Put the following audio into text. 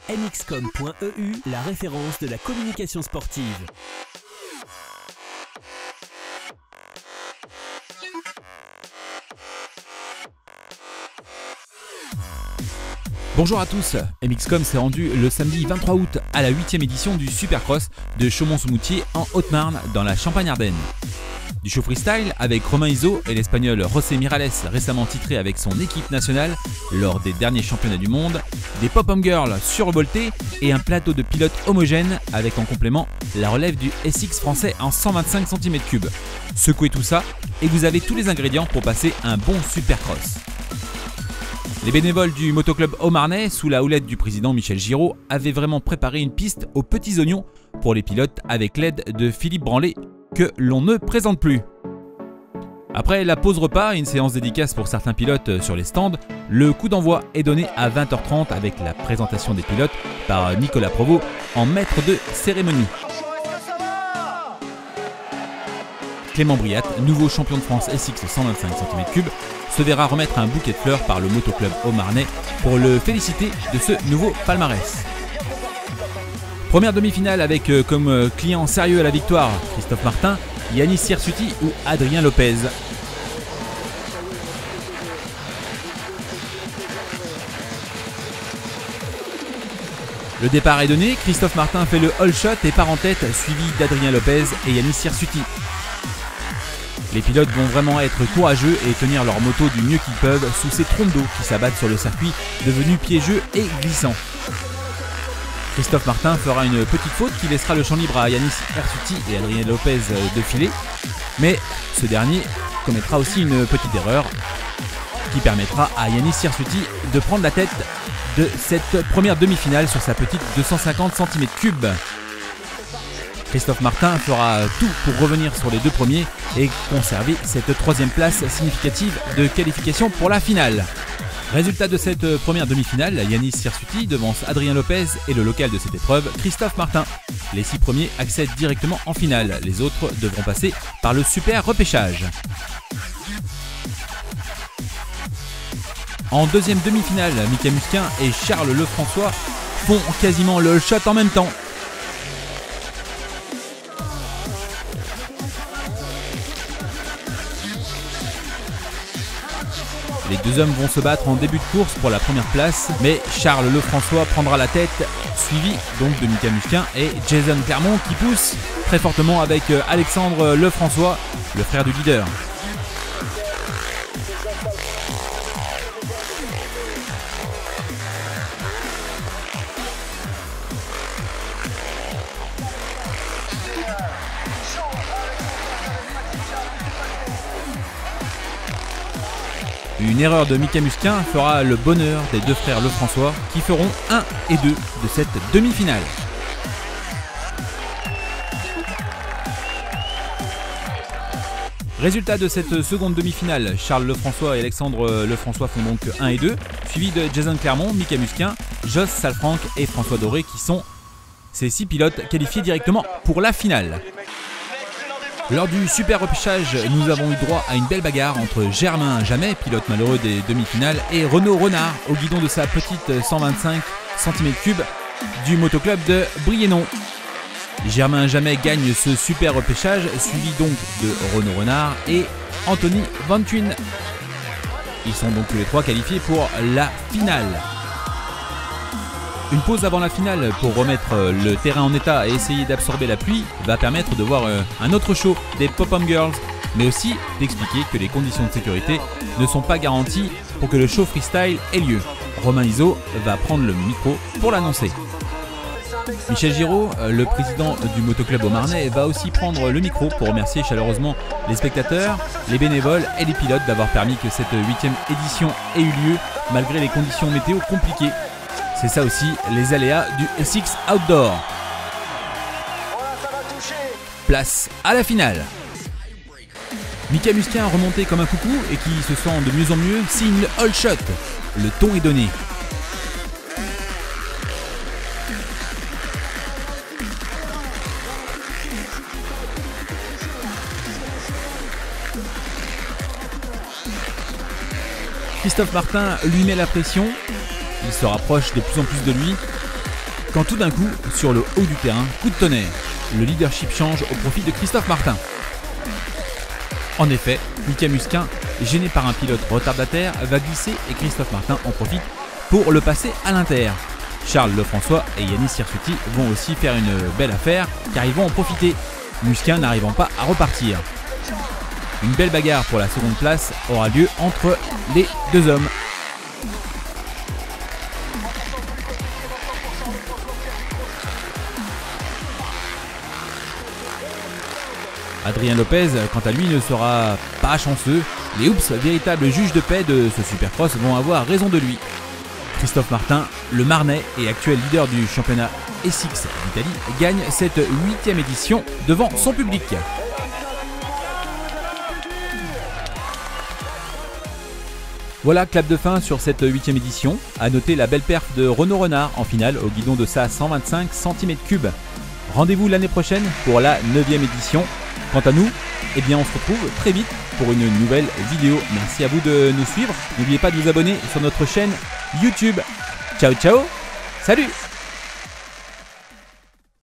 mxcom.eu, la référence de la communication sportive. Bonjour à tous, MXcom s'est rendu le samedi 23 août à la 8e édition du Supercross de Chaumont-sous-Moutier en Haute-Marne dans la Champagne-Ardenne. Du show freestyle avec Romain Iso et l'espagnol José Miralles récemment titré avec son équipe nationale lors des derniers championnats du monde, des pop-up girls survoltées et un plateau de pilotes homogène avec en complément la relève du SX français en 125 cm3. Secouez tout ça et vous avez tous les ingrédients pour passer un bon Supercross. Les bénévoles du motoclub haut-marnais, sous la houlette du président Michel Giraud, avaient vraiment préparé une piste aux petits oignons pour les pilotes avec l'aide de Philippe Branlé, que l'on ne présente plus. Après la pause repas et une séance dédicace pour certains pilotes sur les stands, le coup d'envoi est donné à 20h30 avec la présentation des pilotes par Nicolas Provost en maître de cérémonie. Clément Briat, nouveau champion de France SX 125 cm3, se verra remettre un bouquet de fleurs par le motoclub haut-marnais pour le féliciter de ce nouveau palmarès. Première demi-finale avec comme client sérieux à la victoire Christophe Martin, Yanis Hirsuti ou Adrien Lopez. Le départ est donné, Christophe Martin fait le all shot et part en tête suivi d'Adrien Lopez et Yanis Hirsuti. Les pilotes vont vraiment être courageux et tenir leur moto du mieux qu'ils peuvent sous ces trompes d'eau qui s'abattent sur le circuit devenu piégeux et glissant. Christophe Martin fera une petite faute qui laissera le champ libre à Yanis Hirsuti et Adrien Lopez de filer, mais ce dernier commettra aussi une petite erreur qui permettra à Yanis Hirsuti de prendre la tête de cette première demi-finale sur sa petite 250 cm3. Christophe Martin fera tout pour revenir sur les deux premiers et conserver cette troisième place significative de qualification pour la finale. Résultat de cette première demi-finale, Yanis Hirsuti devance Adrien Lopez et le local de cette épreuve, Christophe Martin. Les 6 premiers accèdent directement en finale, les autres devront passer par le super repêchage. En deuxième demi-finale, Mika Musquin et Charles Lefrançois font quasiment le shot en même temps. Les deux hommes vont se battre en début de course pour la première place, mais Charles Lefrançois prendra la tête, suivi donc de Mika Musquin et Jason Clermont qui pousse très fortement avec Alexandre Lefrançois, le frère du leader. Une erreur de Mika Musquin fera le bonheur des deux frères Lefrançois qui feront 1 et 2 de cette demi-finale. Résultat de cette seconde demi-finale, Charles Lefrançois et Alexandre Lefrançois font donc 1 et 2, suivi de Jason Clermont, Mika Musquin, Jos Salfranc et François Doré qui sont ces 6 pilotes qualifiés directement pour la finale. Lors du super repêchage, nous avons eu droit à une belle bagarre entre Germain Jamet, pilote malheureux des demi-finales, et Renaud Renard au guidon de sa petite 125 cm3 du motoclub de Briennon. Germain Jamet gagne ce super repêchage, suivi donc de Renaud Renard et Anthony Van Thuyn. Ils sont donc tous les 3 qualifiés pour la finale. Une pause avant la finale pour remettre le terrain en état et essayer d'absorber la pluie va permettre de voir un autre show des Pop-up Girls, mais aussi d'expliquer que les conditions de sécurité ne sont pas garanties pour que le show freestyle ait lieu. Romain Iso va prendre le micro pour l'annoncer. Michel Giraud, le président du motoclub haut-marnais, va aussi prendre le micro pour remercier chaleureusement les spectateurs, les bénévoles et les pilotes d'avoir permis que cette 8e édition ait eu lieu malgré les conditions météo compliquées. C'est ça aussi les aléas du SX Outdoor. Place à la finale. Mika Musquin remonté comme un coucou et qui se sent de mieux en mieux signe le all shot. Le ton est donné. Christophe Martin lui met la pression, il se rapproche de plus en plus de lui Quand tout d'un coup, sur le haut du terrain, coup de tonnerre, le leadership change au profit de Christophe Martin. En effet, Mika Musquin, gêné par un pilote retardataire, va glisser et Christophe Martin en profite pour le passer à l'Inter. Charles Lefrançois et Yanis Hirsuti vont aussi faire une belle affaire car ils vont en profiter, Musquin n'arrivant pas à repartir. Une belle bagarre pour la seconde place aura lieu entre les deux hommes. Adrien Lopez, quant à lui, ne sera pas chanceux. Les Hoops, véritables juges de paix de ce Supercross, vont avoir raison de lui. Christophe Martin, le Marnais et actuel leader du championnat SX d'Italie, gagne cette 8e édition devant son public. Voilà, clap de fin sur cette 8e édition. A noter la belle perf de Renaud Renard en finale au guidon de sa 125 cm3. Rendez-vous l'année prochaine pour la 9e édition. Quant à nous, eh bien on se retrouve très vite pour une nouvelle vidéo. Merci à vous de nous suivre. N'oubliez pas de vous abonner sur notre chaîne YouTube. Ciao ciao, salut!